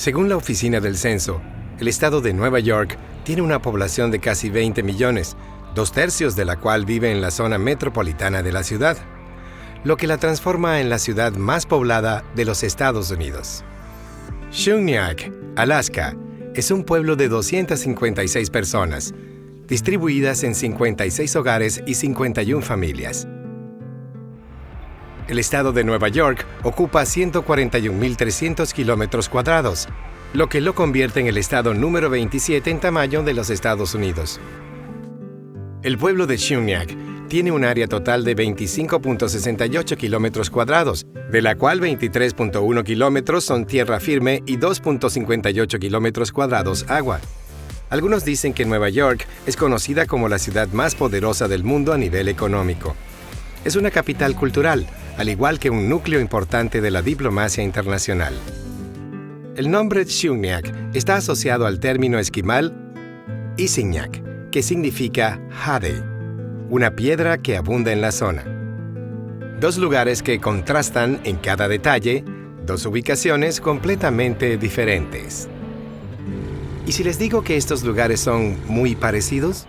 Según la Oficina del Censo, el estado de Nueva York tiene una población de casi 20 millones, 2/3 de la cual vive en la zona metropolitana de la ciudad, lo que la transforma en la ciudad más poblada de los Estados Unidos. Shungniak, Alaska, es un pueblo de 256 personas, distribuidas en 56 hogares y 51 familias. El estado de Nueva York ocupa 141.300 kilómetros cuadrados, lo que lo convierte en el estado número 27 en tamaño de los Estados Unidos. El pueblo de Shungniak tiene un área total de 25.68 kilómetros cuadrados, de la cual 23.1 kilómetros son tierra firme y 2.58 kilómetros cuadrados agua. Algunos dicen que Nueva York es conocida como la ciudad más poderosa del mundo a nivel económico. Es una capital cultural, al igual que un núcleo importante de la diplomacia internacional. El nombre Shungniak está asociado al término esquimal Isingniak, que significa jade, una piedra que abunda en la zona. Dos lugares que contrastan en cada detalle, dos ubicaciones completamente diferentes. ¿Y si les digo que estos lugares son muy parecidos?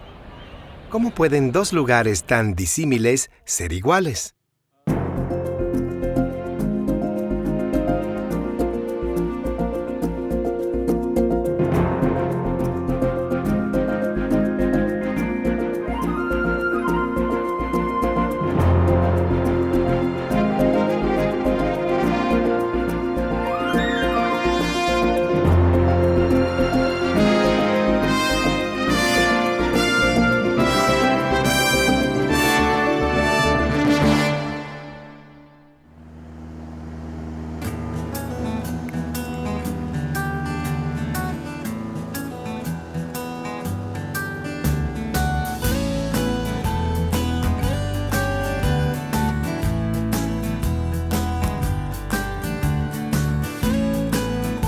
¿Cómo pueden dos lugares tan disímiles ser iguales?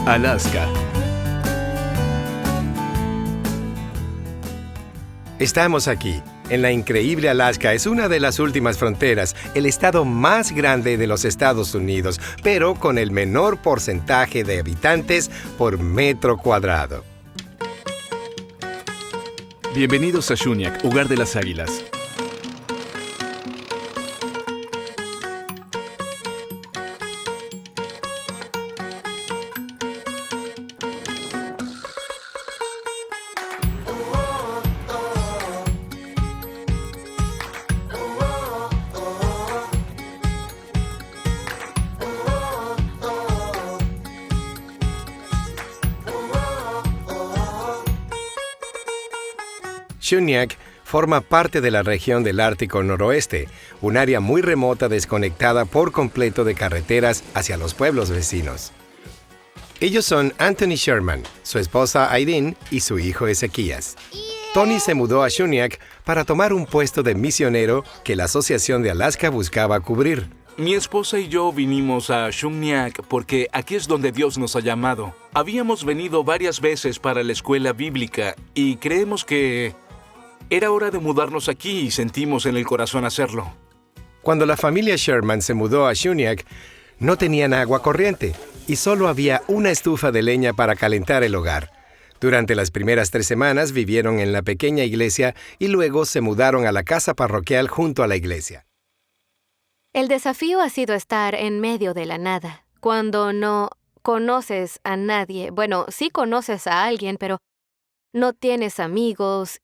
Alaska. Estamos aquí, en la increíble Alaska. Es una de las últimas fronteras, el estado más grande de los Estados Unidos, pero con el menor porcentaje de habitantes por metro cuadrado. Bienvenidos a Shungniak, hogar de las águilas. Shungniak forma parte de la región del Ártico Noroeste, un área muy remota desconectada por completo de carreteras hacia los pueblos vecinos. Ellos son Anthony Sherman, su esposa Irene y su hijo Ezequías. Tony se mudó a Shungniak para tomar un puesto de misionero que la Asociación de Alaska buscaba cubrir. Mi esposa y yo vinimos a Shungniak porque aquí es donde Dios nos ha llamado. Habíamos venido varias veces para la escuela bíblica y creemos que era hora de mudarnos aquí y sentimos en el corazón hacerlo. Cuando la familia Sherman se mudó a Shungniak, no tenían agua corriente y solo había una estufa de leña para calentar el hogar. Durante las primeras 3 semanas vivieron en la pequeña iglesia y luego se mudaron a la casa parroquial junto a la iglesia. El desafío ha sido estar en medio de la nada, cuando no conoces a nadie. Bueno, sí conoces a alguien, pero no tienes amigos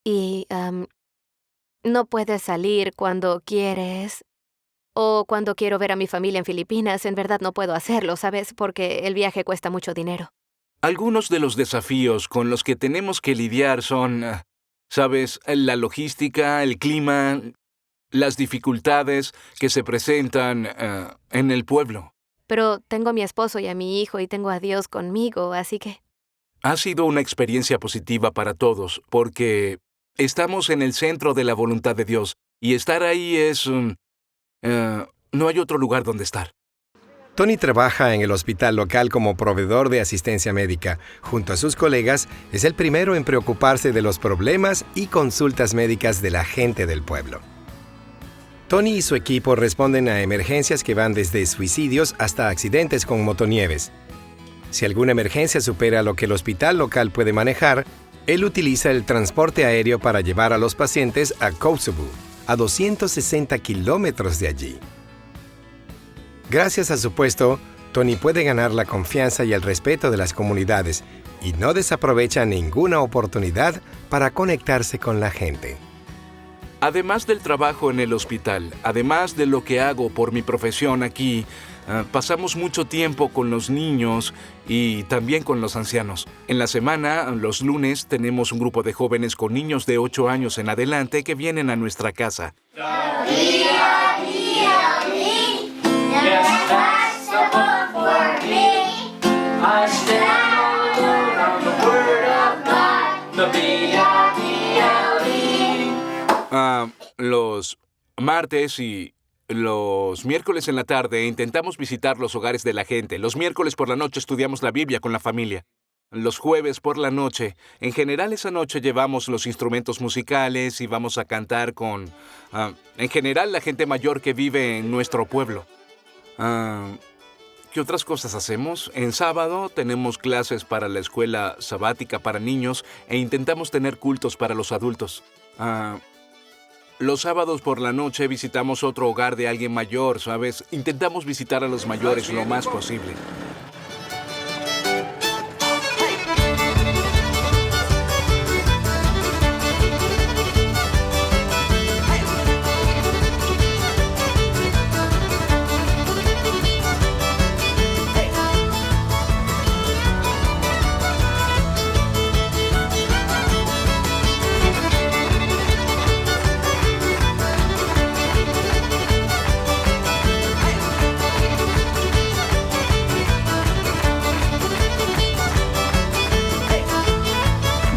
y no puedes salir cuando quieres. O cuando quiero ver a mi familia en Filipinas, en verdad no puedo hacerlo, ¿sabes? Porque el viaje cuesta mucho dinero. Algunos de los desafíos con los que tenemos que lidiar son, ¿sabes? La logística, el clima, las dificultades que se presentan en el pueblo. Pero tengo a mi esposo y a mi hijo y tengo a Dios conmigo, así que... Ha sido una experiencia positiva para todos, porque estamos en el centro de la voluntad de Dios, y estar ahí es... no hay otro lugar donde estar. Tony trabaja en el hospital local como proveedor de asistencia médica. Junto a sus colegas, es el primero en preocuparse de los problemas y consultas médicas de la gente del pueblo. Tony y su equipo responden a emergencias que van desde suicidios hasta accidentes con motonieves. Si alguna emergencia supera lo que el hospital local puede manejar, él utiliza el transporte aéreo para llevar a los pacientes a Kosovo, a 260 kilómetros de allí. Gracias a su puesto, Tony puede ganar la confianza y el respeto de las comunidades y no desaprovecha ninguna oportunidad para conectarse con la gente. Además del trabajo en el hospital, además de lo que hago por mi profesión aquí, pasamos mucho tiempo con los niños y también con los ancianos. En la semana, los lunes, tenemos un grupo de jóvenes con niños de 8 años en adelante que vienen a nuestra casa. Los martes y los miércoles en la tarde intentamos visitar los hogares de la gente. Los miércoles por la noche estudiamos la Biblia con la familia. Los jueves por la noche, en general esa noche llevamos los instrumentos musicales y vamos a cantar con, en general, la gente mayor que vive en nuestro pueblo. ¿Qué otras cosas hacemos? En sábado tenemos clases para la escuela sabática para niños e intentamos tener cultos para los adultos. Los sábados por la noche visitamos otro hogar de alguien mayor, ¿sabes? Intentamos visitar a los mayores lo más posible.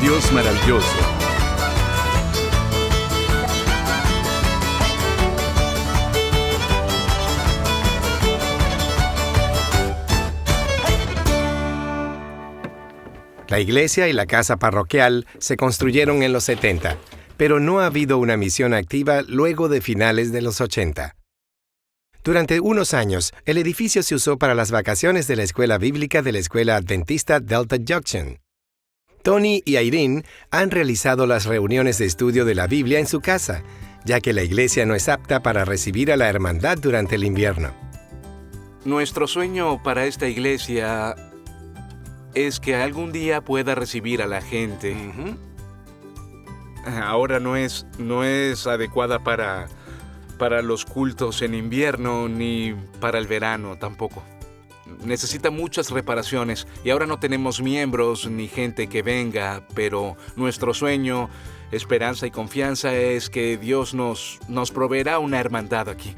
Dios maravilloso. La iglesia y la casa parroquial se construyeron en los 70, pero no ha habido una misión activa luego de finales de los 80. Durante unos años, el edificio se usó para las vacaciones de la escuela bíblica de la Escuela Adventista Delta Junction. Tony y Irene han realizado las reuniones de estudio de la Biblia en su casa, ya que la iglesia no es apta para recibir a la hermandad durante el invierno. Nuestro sueño para esta iglesia es que algún día pueda recibir a la gente. Ahora no es adecuada para los cultos en invierno ni para el verano tampoco. Necesita muchas reparaciones y ahora no tenemos miembros ni gente que venga, pero nuestro sueño, esperanza y confianza es que Dios nos proveerá una hermandad aquí.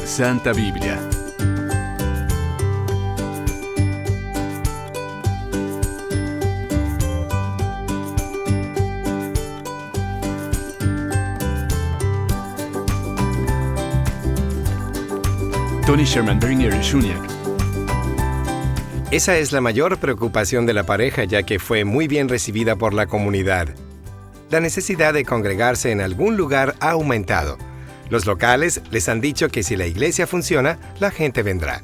Santa Biblia. Tony Sherman Bernier Shuniak. Esa es la mayor preocupación de la pareja, ya que fue muy bien recibida por la comunidad. La necesidad de congregarse en algún lugar ha aumentado. Los locales les han dicho que si la iglesia funciona, la gente vendrá.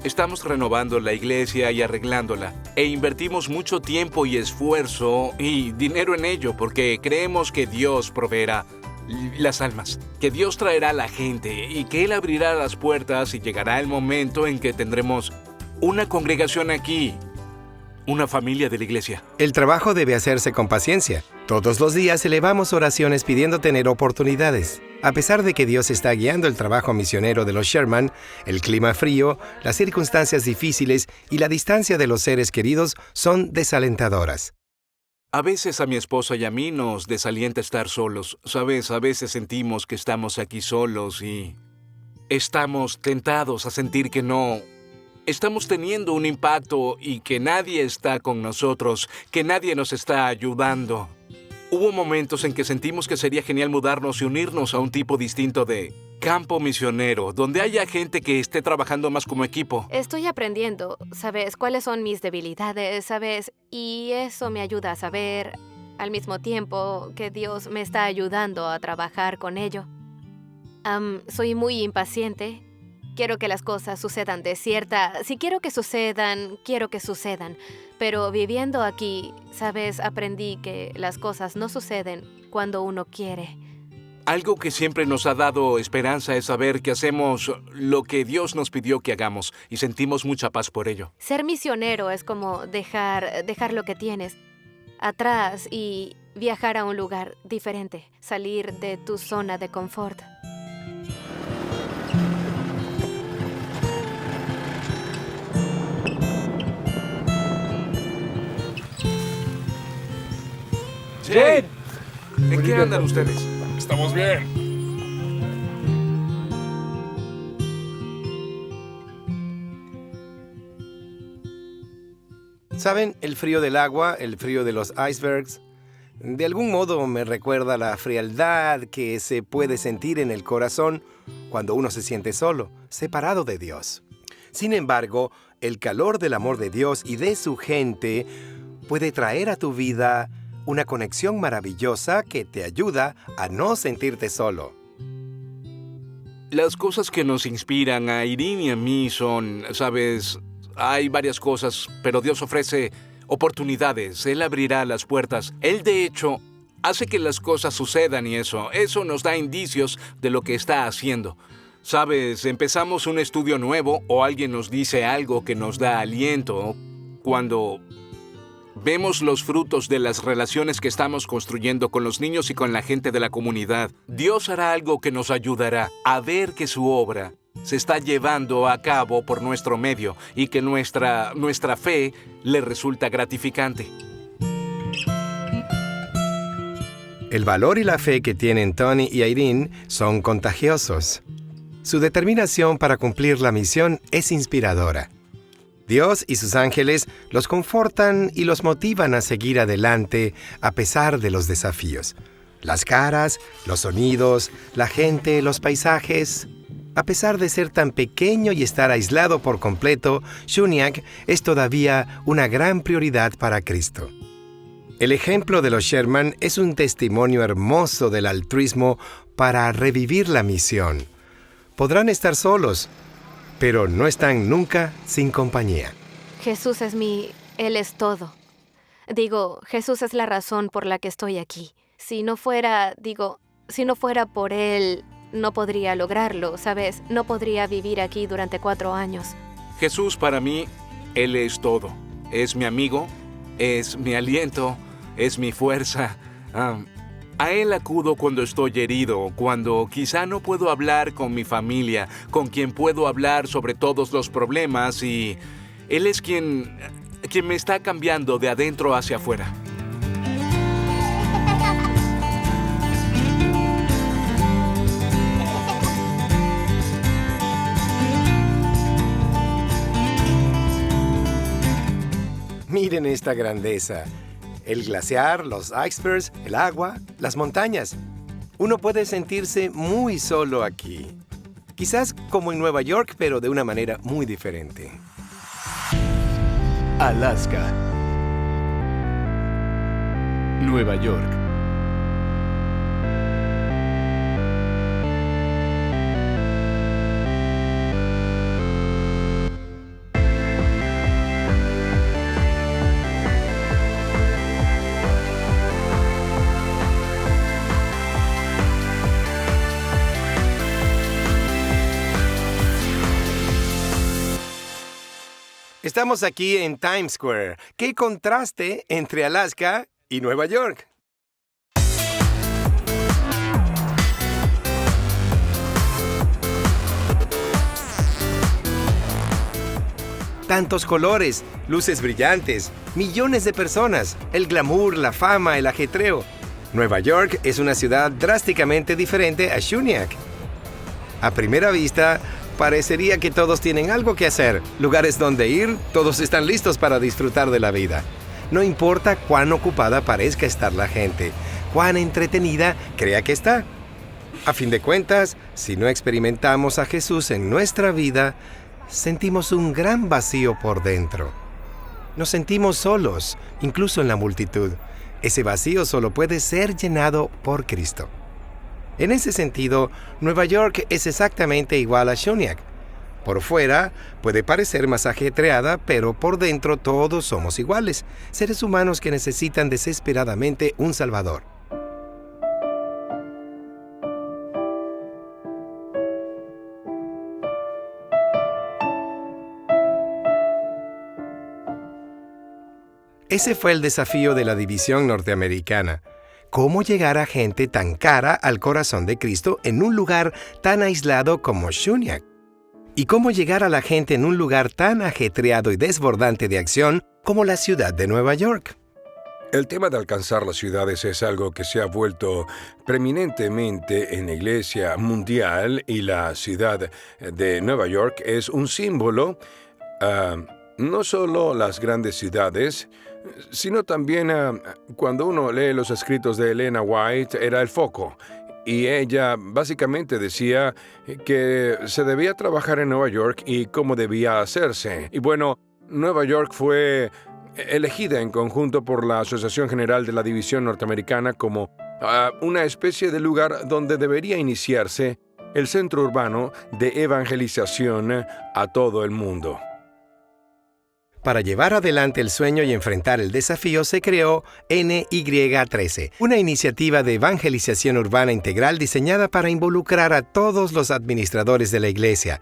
Estamos renovando la iglesia y arreglándola, e invertimos mucho tiempo y esfuerzo y dinero en ello porque creemos que Dios proveerá las almas, que Dios traerá a la gente y que Él abrirá las puertas y llegará el momento en que tendremos una congregación aquí, una familia de la iglesia. El trabajo debe hacerse con paciencia. Todos los días elevamos oraciones pidiendo tener oportunidades. A pesar de que Dios está guiando el trabajo misionero de los Sherman, el clima frío, las circunstancias difíciles y la distancia de los seres queridos son desalentadoras. A veces a mi esposa y a mí nos desalienta estar solos. ¿Sabes? A veces sentimos que estamos aquí solos y estamos tentados a sentir que no estamos teniendo un impacto y que nadie está con nosotros, que nadie nos está ayudando. Hubo momentos en que sentimos que sería genial mudarnos y unirnos a un tipo distinto de campo misionero, donde haya gente que esté trabajando más como equipo. Estoy aprendiendo, ¿sabes? ¿Cuáles son mis debilidades, sabes? Y eso me ayuda a saber, al mismo tiempo, que Dios me está ayudando a trabajar con ello. Soy muy impaciente quiero que las cosas sucedan si quiero que sucedan, quiero que sucedan. Pero viviendo aquí, sabes, aprendí que las cosas no suceden cuando uno quiere. Algo que siempre nos ha dado esperanza es saber que hacemos lo que Dios nos pidió que hagamos y sentimos mucha paz por ello. Ser misionero es como dejar lo que tienes atrás y viajar a un lugar diferente, salir de tu zona de confort. ¡Jane! ¿En qué andan ustedes? Estamos bien. ¿Saben? El frío del agua, el frío de los icebergs, de algún modo me recuerda la frialdad que se puede sentir en el corazón cuando uno se siente solo, separado de Dios. Sin embargo, el calor del amor de Dios y de su gente puede traer a tu vida una conexión maravillosa que te ayuda a no sentirte solo. Las cosas que nos inspiran a Irene y a mí son, sabes, hay varias cosas, pero Dios ofrece oportunidades. Él abrirá las puertas. Él, de hecho, hace que las cosas sucedan y eso nos da indicios de lo que está haciendo. Sabes, empezamos un estudio nuevo o alguien nos dice algo que nos da aliento. Cuando vemos los frutos de las relaciones que estamos construyendo con los niños y con la gente de la comunidad, Dios hará algo que nos ayudará a ver que su obra se está llevando a cabo por nuestro medio y que nuestra fe le resulta gratificante. El valor y la fe que tienen Tony y Irene son contagiosos. Su determinación para cumplir la misión es inspiradora. Dios y sus ángeles los confortan y los motivan a seguir adelante a pesar de los desafíos. Las caras, los sonidos, la gente, los paisajes. A pesar de ser tan pequeño y estar aislado por completo, Shuniac es todavía una gran prioridad para Cristo. El ejemplo de los Sherman es un testimonio hermoso del altruismo para revivir la misión. Podrán estar solos, pero no están nunca sin compañía. Jesús es Él es todo. Jesús es la razón por la que estoy aquí. Si no fuera por Él, no podría lograrlo, ¿sabes? No podría vivir aquí durante 4 años. Jesús para mí, Él es todo. Es mi amigo, es mi aliento, es mi fuerza. A Él acudo cuando estoy herido, cuando quizá no puedo hablar con mi familia, con quien puedo hablar sobre todos los problemas y Él es quien me está cambiando de adentro hacia afuera. Miren esta grandeza. El glaciar, los icebergs, el agua, las montañas. Uno puede sentirse muy solo aquí. Quizás como en Nueva York, pero de una manera muy diferente. Alaska. Nueva York. Estamos aquí en Times Square. ¡Qué contraste entre Alaska y Nueva York! Tantos colores, luces brillantes, millones de personas, el glamour, la fama, el ajetreo. Nueva York es una ciudad drásticamente diferente a Shuniac. A primera vista, parecería que todos tienen algo que hacer, lugares donde ir, todos están listos para disfrutar de la vida. No importa cuán ocupada parezca estar la gente, cuán entretenida crea que está. A fin de cuentas, si no experimentamos a Jesús en nuestra vida, sentimos un gran vacío por dentro. Nos sentimos solos, incluso en la multitud. Ese vacío solo puede ser llenado por Cristo. En ese sentido, Nueva York es exactamente igual a Shuniac. Por fuera puede parecer más ajetreada, pero por dentro todos somos iguales, seres humanos que necesitan desesperadamente un Salvador. Ese fue el desafío de la división norteamericana. ¿Cómo llegar a gente tan cara al corazón de Cristo en un lugar tan aislado como Shuniac? ¿Y cómo llegar a la gente en un lugar tan ajetreado y desbordante de acción como la ciudad de Nueva York? El tema de alcanzar las ciudades es algo que se ha vuelto preeminentemente en la Iglesia mundial, y la ciudad de Nueva York es un símbolo, no solo las grandes ciudades, sino también cuando uno lee los escritos de Elena White, era el foco. Y ella básicamente decía que se debía trabajar en Nueva York y cómo debía hacerse. Y bueno, Nueva York fue elegida en conjunto por la Asociación General de la División Norteamericana como una especie de lugar donde debería iniciarse el centro urbano de evangelización a todo el mundo. Para llevar adelante el sueño y enfrentar el desafío se creó NY13, una iniciativa de evangelización urbana integral diseñada para involucrar a todos los administradores de la iglesia,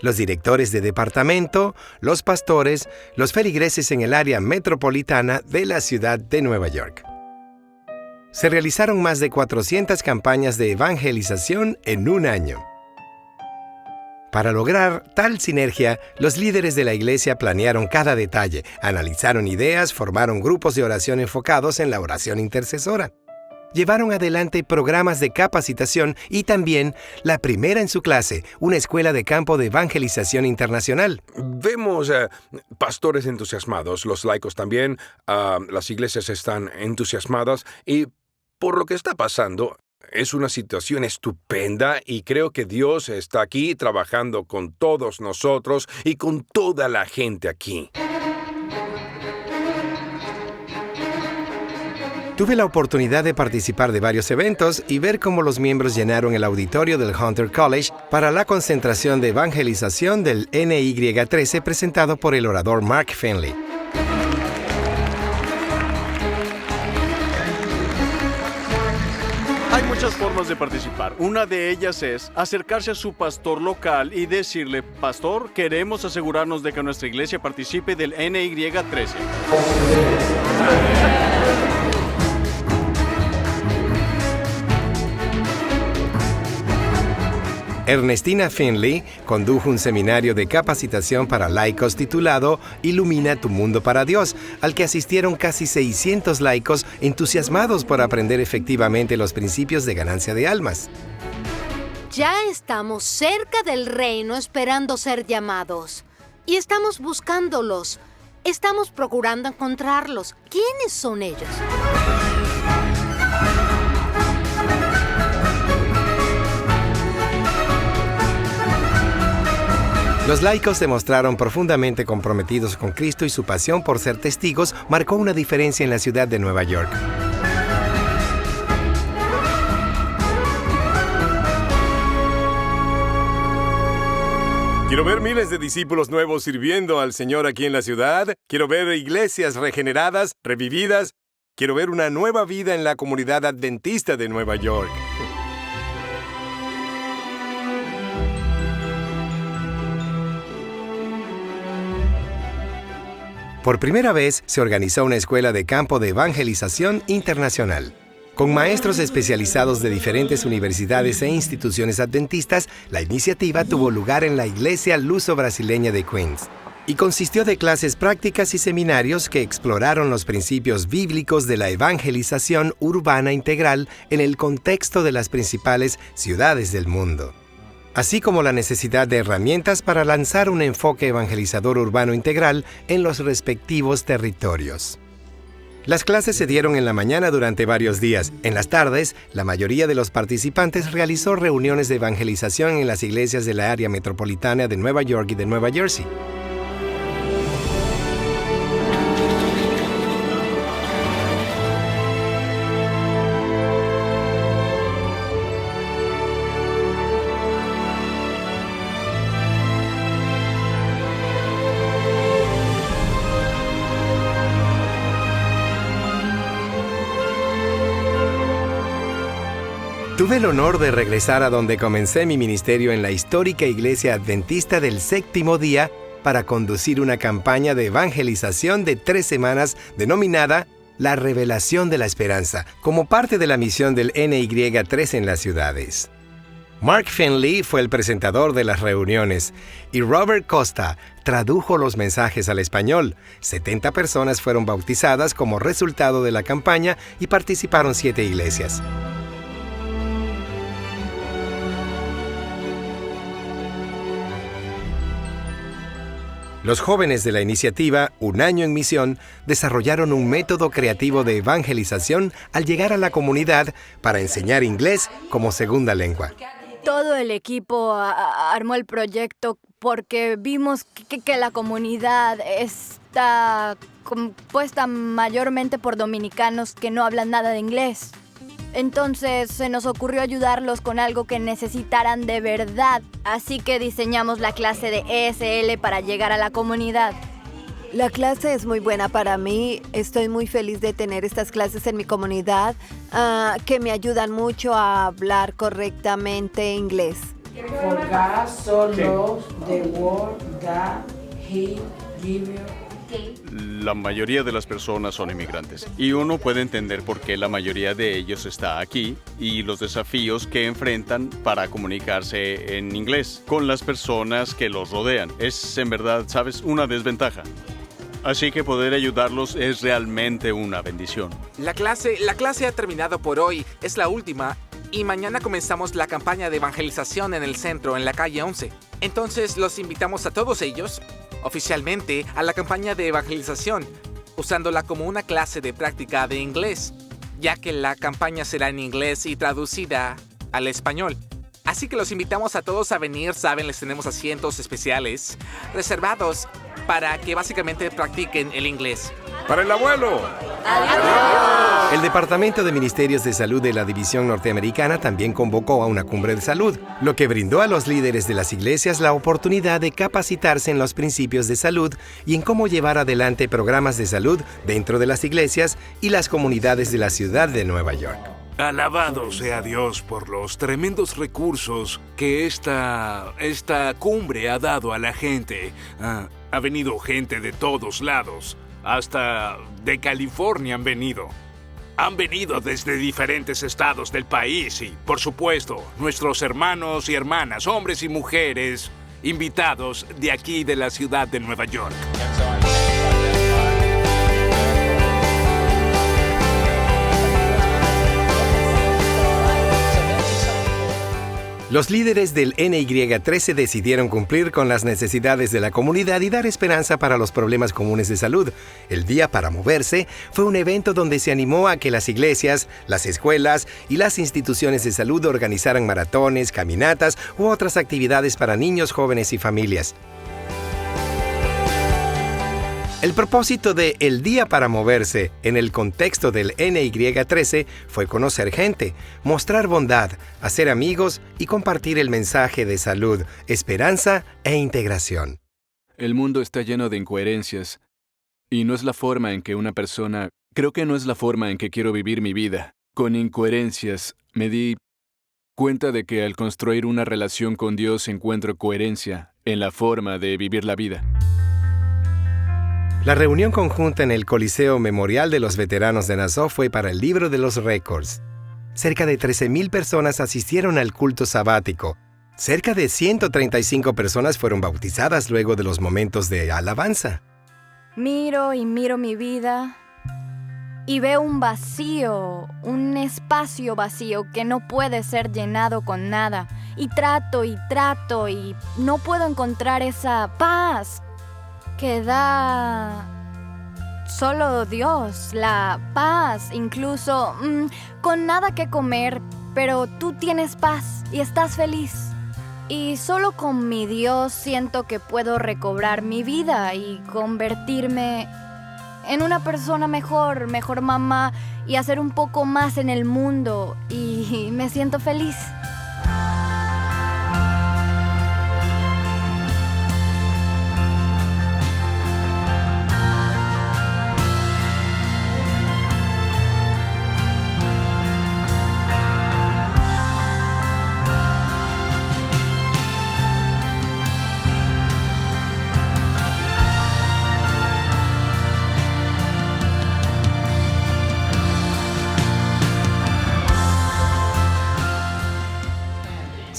los directores de departamento, los pastores, los feligreses en el área metropolitana de la ciudad de Nueva York. Se realizaron más de 400 campañas de evangelización en un año. Para lograr tal sinergia, los líderes de la iglesia planearon cada detalle, analizaron ideas, formaron grupos de oración enfocados en la oración intercesora. Llevaron adelante programas de capacitación y también la primera en su clase, una escuela de campo de evangelización internacional. Vemos pastores entusiasmados, los laicos también, las iglesias están entusiasmadas, y por lo que está pasando, es una situación estupenda, y creo que Dios está aquí trabajando con todos nosotros y con toda la gente aquí. Tuve la oportunidad de participar de varios eventos y ver cómo los miembros llenaron el auditorio del Hunter College para la concentración de evangelización del NY13 presentado por el orador Mark Finley. Hay muchas formas de participar. Una de ellas es acercarse a su pastor local y decirle: pastor, queremos asegurarnos de que nuestra iglesia participe del NY13. Ernestina Finley condujo un seminario de capacitación para laicos titulado Ilumina tu mundo para Dios, al que asistieron casi 600 laicos entusiasmados por aprender efectivamente los principios de ganancia de almas. Ya estamos cerca del reino esperando ser llamados. Y estamos buscándolos. Estamos procurando encontrarlos. ¿Quiénes son ellos? Los laicos se mostraron profundamente comprometidos con Cristo y su pasión por ser testigos marcó una diferencia en la ciudad de Nueva York. Quiero ver miles de discípulos nuevos sirviendo al Señor aquí en la ciudad. Quiero ver iglesias regeneradas, revividas. Quiero ver una nueva vida en la comunidad adventista de Nueva York. Por primera vez se organizó una escuela de campo de evangelización internacional. Con maestros especializados de diferentes universidades e instituciones adventistas, la iniciativa tuvo lugar en la Iglesia Luso-Brasileña de Queens y consistió de clases prácticas y seminarios que exploraron los principios bíblicos de la evangelización urbana integral en el contexto de las principales ciudades del mundo, así como la necesidad de herramientas para lanzar un enfoque evangelizador urbano integral en los respectivos territorios. Las clases se dieron en la mañana durante varios días. En las tardes, la mayoría de los participantes realizó reuniones de evangelización en las iglesias de la área metropolitana de Nueva York y de Nueva Jersey. Tuve el honor de regresar a donde comencé mi ministerio en la histórica Iglesia Adventista del Séptimo Día para conducir una campaña de evangelización de 3 semanas denominada La Revelación de la Esperanza, como parte de la misión del NY3 en las ciudades. Mark Finley fue el presentador de las reuniones y Robert Costa tradujo los mensajes al español. 70 personas fueron bautizadas como resultado de la campaña y participaron 7 iglesias. Los jóvenes de la iniciativa Un Año en Misión desarrollaron un método creativo de evangelización al llegar a la comunidad para enseñar inglés como segunda lengua. Todo el equipo armó el proyecto porque vimos que la comunidad está compuesta mayormente por dominicanos que no hablan nada de inglés. Entonces se nos ocurrió ayudarlos con algo que necesitaran de verdad. Así que diseñamos la clase de ESL para llegar a la comunidad. La clase es muy buena para mí. Estoy muy feliz de tener estas clases en mi comunidad que me ayudan mucho a hablar correctamente inglés. For God so loved the world that he gave. La mayoría de las personas son inmigrantes y uno puede entender por qué la mayoría de ellos está aquí y los desafíos que enfrentan para comunicarse en inglés con las personas que los rodean. Es en verdad, ¿sabes?, una desventaja. Así que poder ayudarlos es realmente una bendición. La clase ha terminado por hoy, es la última, y mañana comenzamos la campaña de evangelización en el centro, en la calle 11. Entonces los invitamos a todos ellos, oficialmente, a la campaña de evangelización, usándola como una clase de práctica de inglés, ya que la campaña será en inglés y traducida al español. Así que los invitamos a todos a venir, saben, les tenemos asientos especiales reservados para que básicamente practiquen el inglés. ¡Para el abuelo! ¡Adiós! El Departamento de Ministerios de Salud de la División Norteamericana también convocó a una cumbre de salud, lo que brindó a los líderes de las iglesias la oportunidad de capacitarse en los principios de salud y en cómo llevar adelante programas de salud dentro de las iglesias y las comunidades de la ciudad de Nueva York. Alabado sea Dios por los tremendos recursos que esta cumbre ha dado a la gente. Ha venido gente de todos lados, hasta de California han venido. Han venido desde diferentes estados del país y, por supuesto, nuestros hermanos y hermanas, hombres y mujeres, invitados de aquí de la ciudad de Nueva York. Los líderes del NY13 decidieron cumplir con las necesidades de la comunidad y dar esperanza para los problemas comunes de salud. El Día para Moverse fue un evento donde se animó a que las iglesias, las escuelas y las instituciones de salud organizaran maratones, caminatas u otras actividades para niños, jóvenes y familias. El propósito de El Día para Moverse en el contexto del NY13 fue conocer gente, mostrar bondad, hacer amigos y compartir el mensaje de salud, esperanza e integración. El mundo está lleno de incoherencias y no es la forma en que una persona... Creo que no es la forma en que quiero vivir mi vida. Con incoherencias me di cuenta de que al construir una relación con Dios encuentro coherencia en la forma de vivir la vida. La reunión conjunta en el Coliseo Memorial de los Veteranos de Nassau fue para el libro de los récords. Cerca de 13,000 personas asistieron al culto sabático. Cerca de 135 personas fueron bautizadas luego de los momentos de alabanza. Miro mi vida y veo un vacío, un espacio vacío que no puede ser llenado con nada. Y trato y no puedo encontrar esa paz que da solo Dios, la paz, incluso con nada que comer, pero tú tienes paz y estás feliz. Y solo con mi Dios siento que puedo recobrar mi vida y convertirme en una persona mejor mamá y hacer un poco más en el mundo y me siento feliz.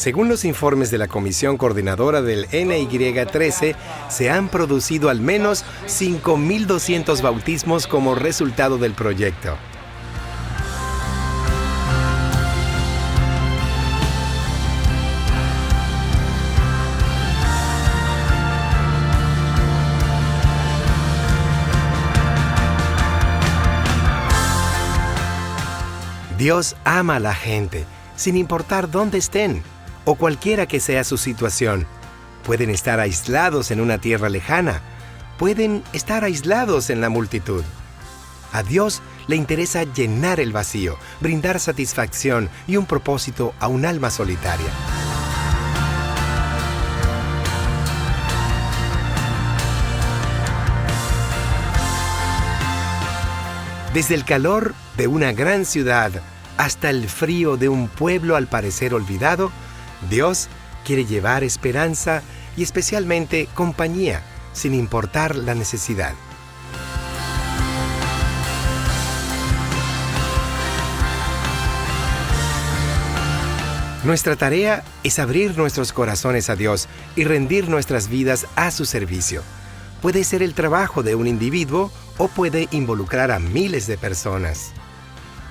Según los informes de la Comisión Coordinadora del NY13, se han producido al menos 5.200 bautismos como resultado del proyecto. Dios ama a la gente, sin importar dónde estén o cualquiera que sea su situación. Pueden estar aislados en una tierra lejana, pueden estar aislados en la multitud. A Dios le interesa llenar el vacío, brindar satisfacción y un propósito a un alma solitaria. Desde el calor de una gran ciudad hasta el frío de un pueblo al parecer olvidado, Dios quiere llevar esperanza y especialmente compañía, sin importar la necesidad. Nuestra tarea es abrir nuestros corazones a Dios y rendir nuestras vidas a su servicio. Puede ser el trabajo de un individuo o puede involucrar a miles de personas.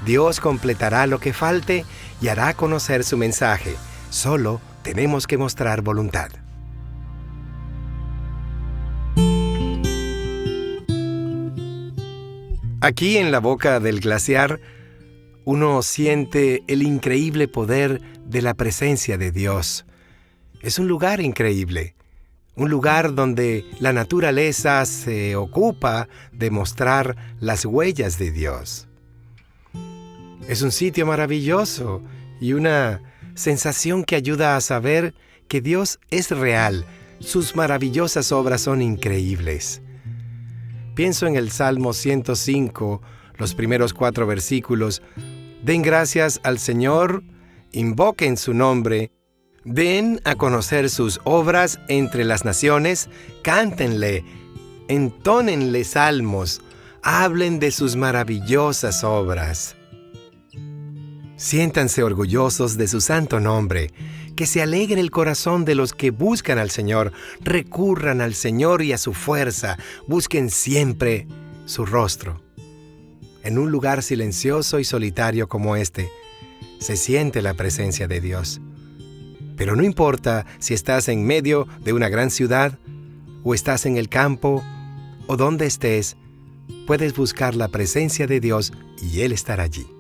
Dios completará lo que falte y hará conocer su mensaje. Solo tenemos que mostrar voluntad. Aquí en la boca del glaciar, uno siente el increíble poder de la presencia de Dios. Es un lugar increíble. Un lugar donde la naturaleza se ocupa de mostrar las huellas de Dios. Es un sitio maravilloso y una sensación que ayuda a saber que Dios es real. Sus maravillosas obras son increíbles. Pienso en el Salmo 105, los primeros 4 versículos. Den gracias al Señor, invoquen su nombre, den a conocer sus obras entre las naciones, cántenle, entónenle salmos, hablen de sus maravillosas obras. Siéntanse orgullosos de su santo nombre, que se alegre el corazón de los que buscan al Señor, recurran al Señor y a su fuerza, busquen siempre su rostro. En un lugar silencioso y solitario como este, se siente la presencia de Dios. Pero no importa si estás en medio de una gran ciudad, o estás en el campo, o donde estés, puedes buscar la presencia de Dios y Él estará allí.